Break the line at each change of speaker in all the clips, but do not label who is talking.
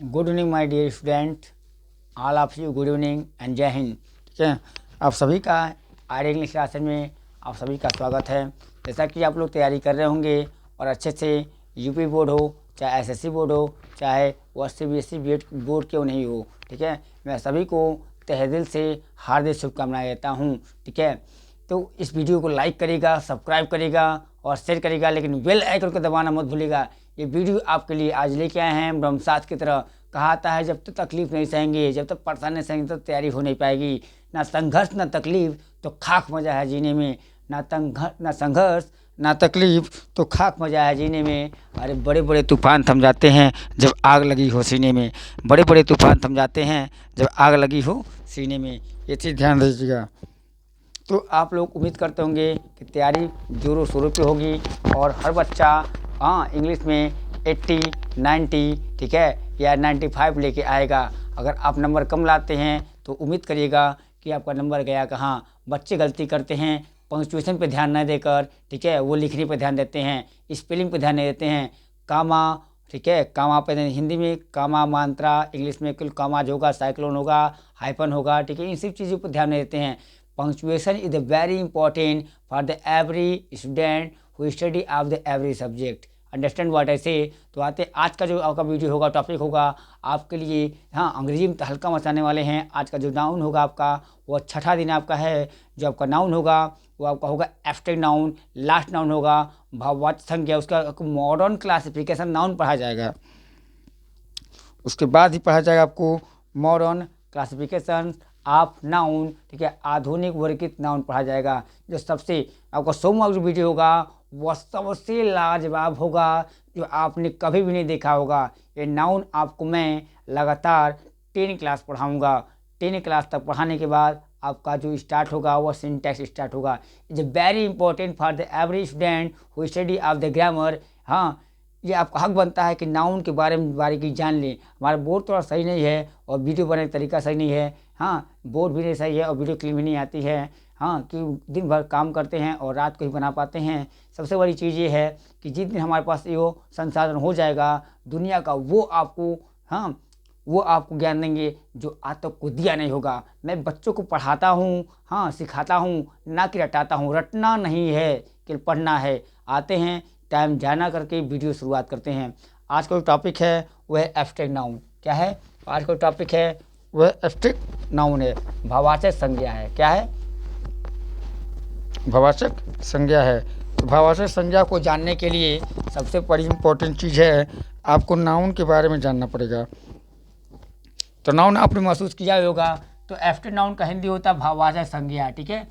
Good evening my dear student, all of you good evening and जय हिंद। ठीक है, आप सभी का आर इंग्लिश क्लासेस में आप सभी का स्वागत है। जैसा कि आप लोग तैयारी कर रहे होंगे और अच्छे से यूपी बोर्ड हो, चाहे एसएससी बोर्ड हो, चाहे वह सीबीएसई बोर्ड क्यों नहीं हो, ठीक है, मैं सभी को तहे दिल से हार्दिक शुभकामनाएं देता हूँ। ठीक है, तो इस वीडियो को लाइक करेगा, सब्सक्राइब करेगा और शेयर करेगा, लेकिन बेल आइकन को दबाना मत भूलिएगा। ये वीडियो आपके लिए आज लेके आए हैं ब्रह्मशास्त्र की तरह। कहा आता है जब तक तकलीफ नहीं सहेंगे, जब तक परेशानी नहीं सहेंगे, तब तैयारी हो नहीं पाएगी। ना संघर्ष ना तकलीफ तो खाक मजा है जीने में, ना संघर्ष ना तकलीफ तो खाक मजा है जीने में। अरे बड़े बड़े तूफान थम जाते हैं जब आग लगी हो सीने में, बड़े बड़े तूफान थम जाते हैं जब आग लगी हो सीने में। ये चीज़ ध्यान दीजिएगा। तो आप लोग उम्मीद करते होंगे कि तैयारी जोरों शोरों पे होगी और हर बच्चा इंग्लिश में 80, 90, ठीक है, या 95 लेके आएगा। अगर आप नंबर कम लाते हैं तो उम्मीद करिएगा कि आपका नंबर गया कहाँ। बच्चे गलती करते हैं पंक्चुएशन पे ध्यान न देकर, ठीक है, वो लिखने पे ध्यान देते हैं, स्पेलिंग पे ध्यान नहीं देते हैं। कामा, ठीक है, कामा पे हिंदी में कामा मात्रा, इंग्लिश में कुल कामाज होगा, साइक्लोन होगा, हाइपन होगा, ठीक है, इन सब चीज़ों पर ध्यान नहीं देते हैं। Punctuation is very important for the every student who study of the every subject. Understand what I से। तो आते आज का जो आपका वीडियो होगा, टॉपिक होगा आपके लिए, अंग्रेजी में हल्का मचाने वाले हैं। आज का जो नाउन होगा आपका, वो छठा दिन आपका है। जो आपका नाउन होगा वो आपका होगा एब्स्ट्रैक्ट नाउन। लास्ट नाउन होगा भाववाचक संज्ञा, उसका मॉडर्न क्लासिफिकेशन नाउन पढ़ा जाएगा। उसके बाद ही पढ़ा जाएगा आपको मॉडर्न क्लासिफिकेशन ऑफ नाउन, ठीक है, आधुनिक वर्गीकृत नाउन पढ़ा जाएगा। जो सबसे आपका 100वां जो वीडियो होगा वह सबसे लाजवाब होगा, जो आपने कभी भी नहीं देखा होगा। ये नाउन आपको मैं लगातार 10 क्लास पढ़ाऊँगा। 10 क्लास तक पढ़ाने के बाद आपका जो स्टार्ट होगा वह सिंटैक्स स्टार्ट होगा। It's very important for the every student who study of the grammar. ये आपका हक बनता है कि नाउन के बारे में बारीकी जान लें। हमारा बोर्ड थोड़ा सही नहीं है और वीडियो बनाने का तरीका सही नहीं है। बोर्ड भी नहीं सही है और वीडियो क्लिप भी नहीं आती है। कि दिन भर काम करते हैं और रात को ही बना पाते हैं। सबसे बड़ी चीज़ ये है कि जिस दिन हमारे पास ये संसाधन हो जाएगा दुनिया का, वो आपको ज्ञान देंगे जो आज तक को दिया नहीं होगा। मैं बच्चों को पढ़ाता हूँ, सिखाता हूँ, ना कि रटाता हूँ। रटना नहीं है कि पढ़ना है। आते हैं टाइम जाना करके वीडियो शुरुआत करते हैं। आज का जो टॉपिक है वह है एब्स्ट्रैक्ट नाउन। क्या है आज का टॉपिक है? वह एब्स्ट्रैक्ट नाउन है, भाववाचक संज्ञा है। क्या है? भाववाचक संज्ञा है। तो भाववाचक संज्ञा को जानने के लिए सबसे बड़ी इम्पोर्टेंट चीज़ है आपको नाउन के बारे में जानना पड़ेगा। तो नाउन आपने महसूस किया होगा। तो एब्स्ट्रैक्ट नाउन का हिंदी होता है भाववाचक संज्ञा। ठीक है,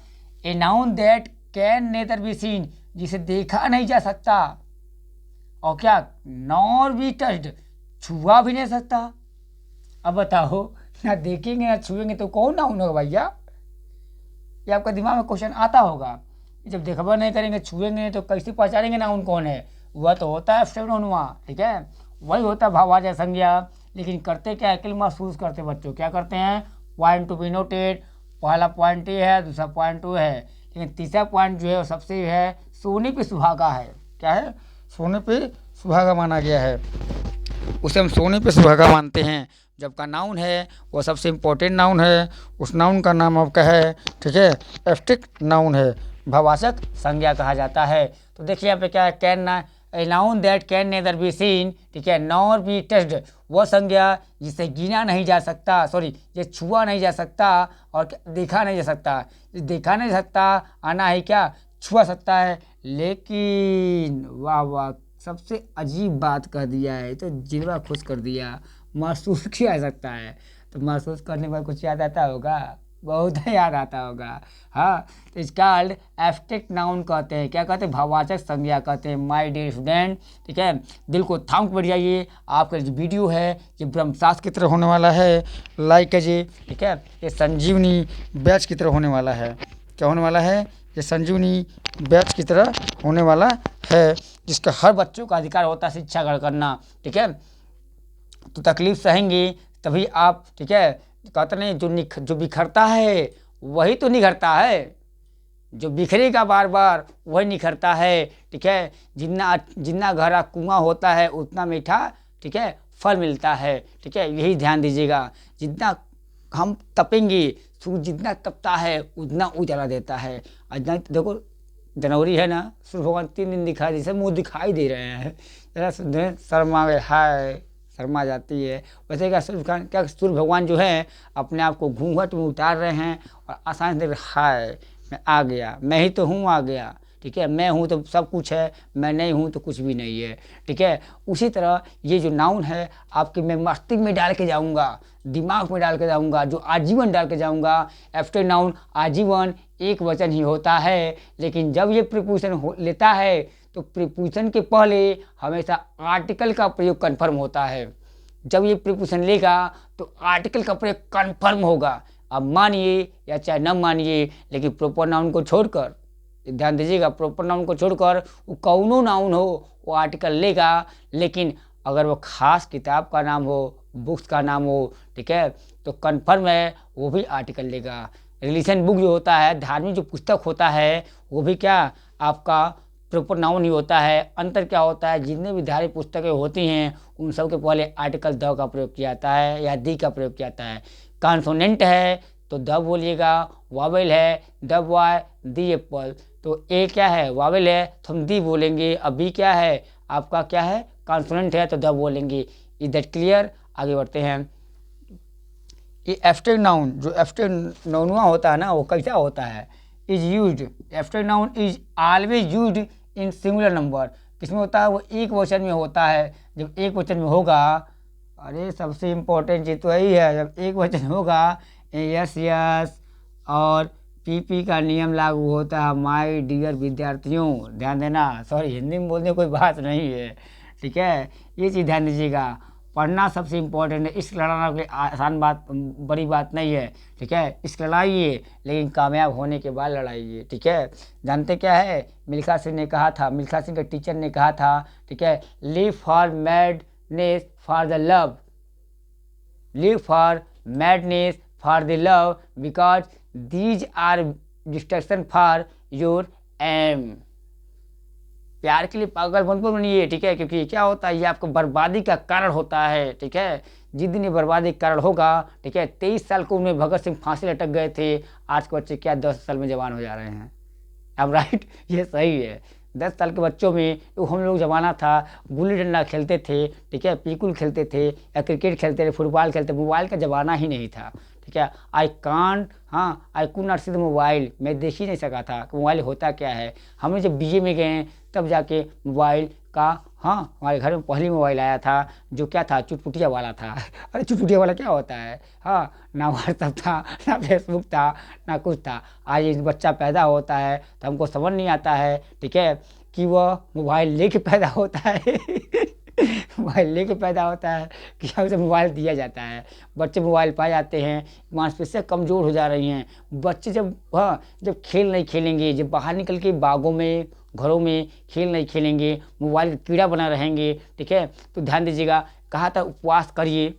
a noun that can nether be seen, जिसे देखा नहीं जा सकता, और क्या नॉर बी टच्ड, छुआ भी नहीं सकता। अब बताओ, ना देखेंगे ना छुएंगे तो कौन नाउन होगा भैया? ये आपका दिमाग में क्वेश्चन आता होगा। जब देखा नहीं करेंगे, छुएंगे तो कैसे पहचानेंगे नाउन कौन है? वह तो होता है एब्स्ट्रैक्ट नाउन हुआ। ठीक है, वही होता है भाववाचक संज्ञा। लेकिन करते क्या है, अकेले महसूस करते बच्चों क्या करते हैं? Point to be noted. पहला पॉइंट ये है, दूसरा पॉइंट टू है, लेकिन तीसरा पॉइंट जो है वो सबसे है सोने पे सुहागा है। क्या है? सोने पे सुहागा माना गया है, उसे हम सोने पे सुहागा मानते हैं। जब का नाउन है वो सबसे इम्पोर्टेंट नाउन है, उस नाउन का नाम आपका है, ठीक है, एब्स्ट्रैक्ट नाउन है, भाववाचक संज्ञा कहा जाता है। तो देखिए यहाँ पे क्या है, कैन ना a noun that can nether be seen, ठीक है, नॉर बी टच्ड, वह संज्ञा जिसे गिना नहीं जा सकता, ये छुआ नहीं जा सकता और देखा नहीं जा सकता। देखा नहीं जा सकता आना है, क्या छुआ सकता है। लेकिन वाह वाह, सबसे अजीब बात कह दिया है, तो जिलवा खुश कर दिया। महसूस किया जा सकता है, तो महसूस करने पर कुछ याद आता होगा, बहुत याद आता होगा। तो इसका एब्स्ट्रैक्ट नाउन कहते हैं। क्या कहते हैं? भाववाचक संज्ञा कहते हैं। माय डियर स्टूडेंट, ठीक है, दिल को थाम के बैठ जाइए। आपका जो वीडियो है ये ब्रह्मशास्त्र की तरह होने वाला है, लाइक कीजिए। ठीक है, ये संजीवनी बैच की तरह होने वाला है। क्या होने वाला है? ये संजीवनी बैच की तरह होने वाला है, जिसका हर बच्चों का अधिकार होता है शिक्षा ग्रहण करना। ठीक है, तो तकलीफ सहेंगे तभी आप, ठीक है, कहते नहीं जो बिखरता है वही तो निखरता है, जो बिखरेगा बार बार वही निखरता है। ठीक है, जितना गहरा कुआं होता है उतना मीठा, ठीक है, फल मिलता है। ठीक है, यही ध्यान दीजिएगा। जितना हम तपेंगे, सूर्य जितना तपता है उतना उजाला देता है। आज देखो जनवरी है ना, सूर्य भगवान 3 दिन दिखाई, जैसे मुँह दिखाई दे रहे हैं, जरा शर्मा गए, हाय शर्मा जाती है। वैसे क्या सूर्य भगवान जो है अपने आप को घूंघट में उतार रहे हैं और आसानी से हाय मैं आ गया, मैं ही तो हूँ, आ गया। ठीक है, मैं हूँ तो सब कुछ है, मैं नहीं हूँ तो कुछ भी नहीं है। ठीक है, उसी तरह ये जो नाउन है आपके मैं मस्तिष्क में डाल के जाऊँगा, दिमाग में डाल के जाऊँगा, जो आजीवन डाल के जाऊँगा। एफ्टर नाउन आजीवन एक वचन ही होता है, लेकिन जब ये प्रीपोजिशन लेता है तो प्रीपोजिशन के पहले हमेशा आर्टिकल का प्रयोग कन्फर्म होता है। जब ये प्रीपोजिशन लेगा तो आर्टिकल का प्रयोग कन्फर्म होगा। अब मानिए या चाहे न मानिए, लेकिन प्रॉपर नाउन को छोड़कर, ध्यान दीजिएगा, प्रॉपर नाउन को छोड़कर वो कौनो नाउन हो वो आर्टिकल लेगा। लेकिन अगर वो खास किताब का नाम हो, बुक्स का नाम हो, ठीक है, तो कन्फर्म है वो भी आर्टिकल लेगा। रिलीजन बुक जो होता है, धार्मिक जो पुस्तक होता है, वो भी क्या आपका प्रॉपर नाउन ही होता है। अंतर क्या होता है, जितने भी धार्मिक पुस्तकें होती हैं उन सब के पहले आर्टिकल द का प्रयोग किया जाता है या दी का प्रयोग किया जाता है। कॉन्सोनेंट है तो द बोलिएगा, वावेल है द वाई दी एप्पल, तो ए क्या है वावेल है तो हम दी बोलेंगे। अब बी क्या है आपका क्या है कॉन्सोनेंट है तो द बोलेंगे। Is that clear? आगे बढ़ते हैं। ये एब्स्ट्रैक्ट नाउन, जो एब्स्ट्रैक्ट नाउनुआ होता है ना, वो कैसा होता है, is used, abstract noun is always used in singular number. किसमें होता है, वो एक वचन में होता है। जब एक वचन में होगा, अरे सबसे इम्पोर्टेंट चीज़ तो यही है, जब एक वचन होगा यस यस और पीपी का नियम लागू होता है। माय डियर विद्यार्थियों ध्यान देना, सॉरी हिंदी में बोलने कोई बात नहीं है। ठीक है, ये चीज़ ध्यान दीजिएगा। पढ़ना सबसे इम्पोर्टेंट है। इश्क लड़ाना कोई आसान बात, बड़ी बात नहीं है। ठीक है, इश्क लड़ाइए लेकिन कामयाब होने के बाद लड़ाइए। ठीक है, जानते क्या है, मिल्खा सिंह ने कहा था, मिल्खा सिंह के टीचर ने कहा था, ठीक है, live for madness for the love, live for madness for the love because these are distraction for your aim. प्यार के लिए पागल मत बनिए। ठीक है, क्योंकि क्या होता है, ये आपको बर्बादी का कारण होता है। ठीक है, जिस दिन ये बर्बादी का कारण होगा, ठीक है, 23 साल को उनमें भगत सिंह फांसी लटक गए थे, आज के बच्चे क्या 10 साल में जवान हो जा रहे हैं। अब राइट, ये सही है। 10 साल के बच्चों में तो हम लोग जमाना था, गुल्ली डंडा खेलते थे, ठीक है, पीकुल खेलते थे या क्रिकेट खेलते थे, फुटबॉल खेलते, मोबाइल का ज़माना ही नहीं था। ठीक है, I could not see the mobile, मैं देख ही नहीं सका था कि मोबाइल होता क्या है। हमने जब बीए में गए तब जाके मोबाइल का, हमारे घर में पहली मोबाइल आया था जो क्या था, चुटपुटिया वाला था। अरे चुटपुटिया वाला क्या होता है, ना व्हाट्सअप था, ना फेसबुक था, ना कुछ था। आज एक बच्चा पैदा होता है तो हमको समझ नहीं आता है, ठीक है, कि वह मोबाइल लेके पैदा होता है मोबाइल लेके पैदा होता है कि उसे मोबाइल दिया जाता है। बच्चे मोबाइल पाए जाते हैं, मांसपेशियाँ कमज़ोर हो जा रही हैं। बच्चे जब खेल नहीं खेलेंगे, जब बाहर निकल के बागों में घरों में खेल नहीं खेलेंगे, मोबाइल का कीड़ा बना रहेंगे, ठीक है, तो ध्यान दीजिएगा। कहा था उपवास करिए,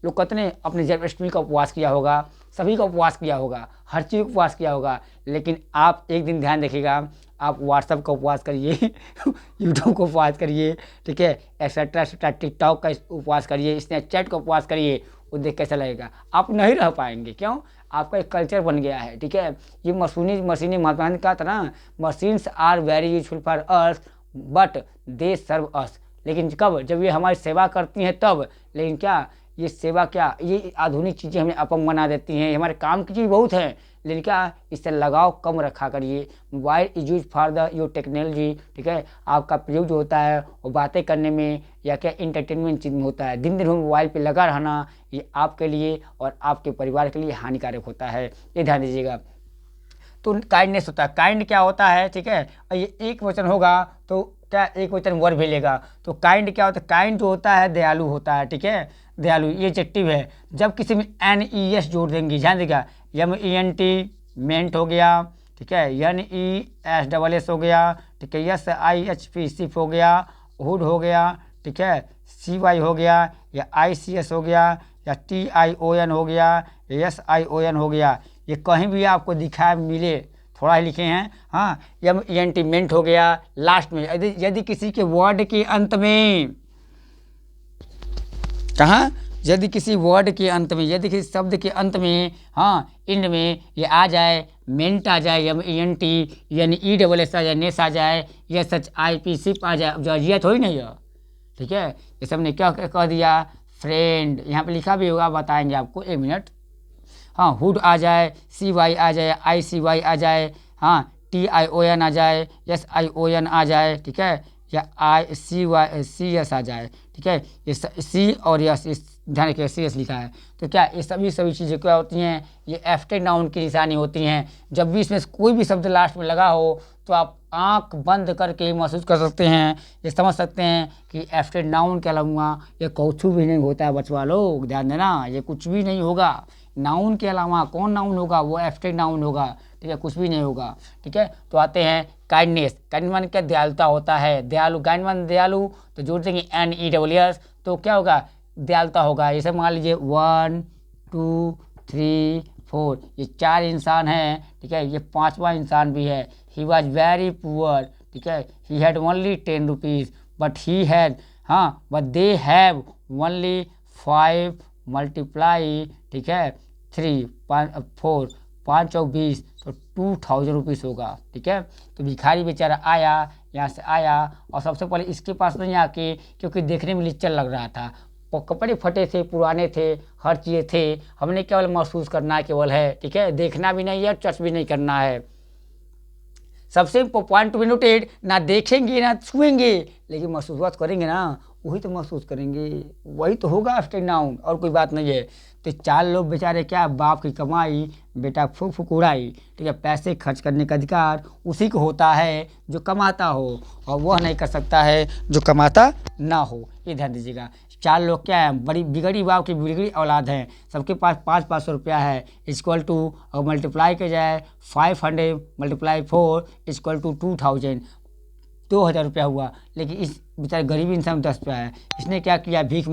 लोग कहते हैं अपने जन्माष्टमी का उपवास किया होगा, सभी का उपवास किया होगा, हर चीज़ का उपवास किया होगा, लेकिन आप एक दिन ध्यान रखिएगा, आप व्हाट्सएप का उपवास करिए यूट्यूब का उपवास करिए, ठीक है, एक्सेट्रा टिकटॉक का उपवास करिए, स्नैपचैट का उपवास करिए, वो देख कैसा लगेगा, आप नहीं रह पाएंगे। क्यों? आपका एक कल्चर बन गया है। ठीक है, ये मशीनी महात्मा गांधी कहा था ना, machines are very useful for us but they serve us. लेकिन कब? जब ये हमारी सेवा करती हैं तब। लेकिन क्या ये सेवा, क्या ये आधुनिक चीज़ें हमें अपंग बना देती हैं। हमारे काम की चीज़ बहुत है, लेकिन क्या इससे लगाव कम रखा करिए। Mobile is use for the your technology. ठीक है, आपका प्रयोग जो होता है वो बातें करने में या क्या इंटरटेनमेंट चीज़ में होता है। दिन दिन भर मोबाइल पे लगा रहना ये आपके लिए और आपके परिवार के लिए हानिकारक होता है, ये ध्यान दीजिएगा। तो काइंडनेस होता है, काइंड क्या होता है, ठीक है, और ये एक वचन होगा तो क्या एक वचन वर्ब भी लेगा। तो काइंड क्या होता है, काइंड जो होता है दयालु होता है। ठीक है, दयालु ये एडजेक्टिव है। जब किसी में NES जोड़ देंगे, ध्यान देगा, MENT मेंट हो गया, ठीक है, NESSS हो गया, ठीक है, SIHP सिप हो गया, हुड हो गया, ठीक है, CY हो गया, या ICS हो गया, या TION हो गया, SION हो गया। ये कहीं भी आपको दिखाया मिले, थोड़ा ही लिखे हैं, MENT मेंट हो गया। लास्ट में यदि किसी के वर्ड के अंत में कहाँ, यदि किसी वर्ड के अंत में, यदि किसी शब्द के अंत में, हाँ, इंड में ये आ जाए, मेंट आ जाए, ENT यानी ESS आ जाए, नेस आ जाए, या SHIP सिप आ जाए, अब जो थोड़ी नहीं है, ठीक है। ये सब ने क्या कह दिया, फ्रेंड, यहाँ पे लिखा भी होगा, बताएंगे आपको, 1 मिनट। हाँ, हुड आ जाए, CY आ जाए, ICY आ जाए, हाँ, TION आ जाए, SION आ जाए, ठीक है, या CS आ जाए, ठीक है। ये C और यस, इस ध्यान रखिए CS लिखा है। तो क्या ये सभी चीज़ें क्या होती हैं, ये एफ्टेड नाउन की निशानी होती हैं। जब भी इसमें कोई भी शब्द लास्ट में लगा हो तो आप आंख बंद करके महसूस कर सकते हैं, ये समझ सकते हैं कि एफ्टेड नाउन क्या लगूंगा। ये कुछ भी नहीं होता है बचवा लोग, ध्यान देना, ये कुछ भी नहीं होगा। नाउन के अलावा कौन नाउन होगा, वो एफ्टेड नाउन होगा, ठीक है, कुछ भी नहीं होगा, ठीक है। तो आते हैं काइंडनेस। काइंडनेस माने क्या, दयालुता होता है, दयालु, काइंड माने दयालु, तो जोड़ देंगे NESS, तो क्या होगा, दयालुता होगा। जैसे मान लीजिए 1 2 3 4, ये 4 इंसान हैं, ठीक है, ये 5वां इंसान भी है। ही वॉज वेरी पुअर, ठीक है, he had only 10 rupees but he had, हाँ, but they have only 5 multiply, ठीक है, 3 4 5 और 20, तो 2000 रुपीज़ होगा, ठीक है। तो भिखारी बेचारा आया, यहाँ से आया, और सबसे पहले इसके पास नहीं आके, क्योंकि देखने में लिच्चर लग रहा था, कपड़े फटे थे, पुराने थे, हर चीज़ें थे, हमने केवल महसूस करना केवल है, ठीक है, देखना भी नहीं है, टच भी नहीं करना है। सबसे पॉइंट टू बी नोटेड, ना देखेंगे ना छुएंगे, लेकिन महसूस करेंगे ना, वही तो महसूस करेंगे, वही तो होगा एफ्टेड नाउन, और कोई बात नहीं है। तो 4 लोग बेचारे क्या, बाप की कमाई बेटा फूक फूक उड़ाई, ठीक है। पैसे खर्च करने का अधिकार उसी को होता है जो कमाता हो, और वह नहीं कर सकता है जो कमाता ना हो, ये ध्यान दीजिएगा। 4 लोग क्या है, बड़ी बिगड़ी बाप की बिगड़ी औलाद हैं, सबके पास 500 रुपया है, इक्वल टू, और मल्टीप्लाई किया जाए 500 मल्टीप्लाई 4 इक्वल टू 2000, 2000 रुपया हुआ। लेकिन इस बेचारे गरीब इंसान 10 रुपया है, इसने क्या किया, भीख